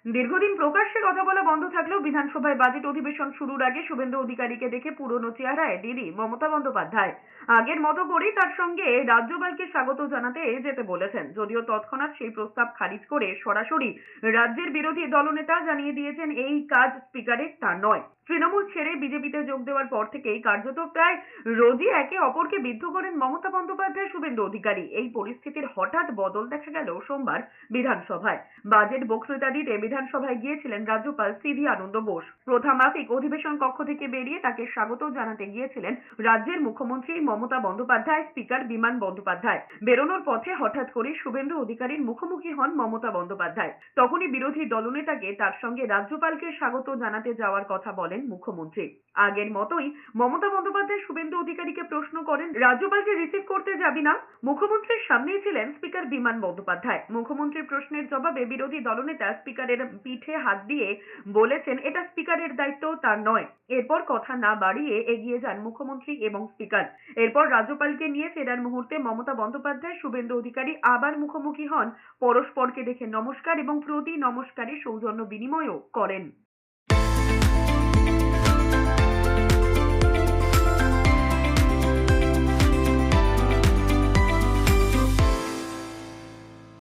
দীর্ঘদিন প্রকাশ্যে কথা বলা বন্ধ থাকলেও বিধানসভায় বাজেট অধিবেশন শুরুর আগে শুভেন্দু অধিকারীকে দেখে পুরনো চেহারায় দিদি মমতা বন্দ্যোপাধ্যায় আগের মতো করেই তার সঙ্গে রাজ্যপালকে স্বাগত জানাতে যেতে বলেছেন। যদিও তৎক্ষণাৎ সেই প্রস্তাব খারিজ করে সরাসরি রাজ্যের বিরোধী দলনেতা জানিয়ে দিয়েছেন এই কাজ স্পিকারের, তা নয়। তৃণমূল ছেড়ে বিজেপিতে যোগ দেওয়ার পর থেকেই কার্যত প্রায় রোজই একে অপরকে বিদ্ধ করেন মমতা বন্দ্যোপাধ্যায় শুভেন্দু অধিকারী। এই পরিস্থিতির হঠাৎ বদল দেখা গেল সোমবার বিধানসভায়। বাজেট বক্তৃতা দিতে বিধানসভায় গিয়েছিলেন রাজ্যপাল সিভি আনন্দ বোস। প্রথামাফিক অধিবেশন কক্ষ থেকে বেরিয়ে তাকে স্বাগত জানাতে গিয়েছিলেন রাজ্যের মুখ্যমন্ত্রী মমতা বন্দ্যোপাধ্যায়, স্পিকার বিমান বন্দ্যোপাধ্যায়। বেরোনোর পথে হঠাৎ করে শুভেন্দু অধিকারীর মুখোমুখি হন মমতা বন্দ্যোপাধ্যায়। তখনই বিরোধী দলনেতাকে তার সঙ্গে রাজ্যপালকে স্বাগত জানাতে যাওয়ার কথা বলেন মুখ্যমন্ত্রী। আগের মতোই মমতা বন্দ্যোপাধ্যায় শুভেন্দু অধিকারীকে প্রশ্ন করেন, রাজ্যপালকে রিসিভ করতে যাবি না? মুখ্যমন্ত্রীর সামনেই ছিলেন স্পিকার বিমান বন্দ্যোপাধ্যায়। মুখ্যমন্ত্রীর প্রশ্নের জবাবে বিরোধী দলনেতা স্পিকারের পিঠে হাত দিয়ে বলেছেন এটা স্পিকারের দায়িত্ব, তার নয়। এরপর কথা না বাড়িয়ে এগিয়ে যান মুখ্যমন্ত্রী এবং স্পিকার। এরপর রাজ্যপালকে নিয়ে ফেরার মুহূর্তে মমতা বন্দ্যোপাধ্যায় শুভেন্দু অধিকারী আবার মুখোমুখি হন। পরস্পরকে দেখে নমস্কার এবং প্রতি নমস্কারে সৌজন্য বিনিময়ও করেন।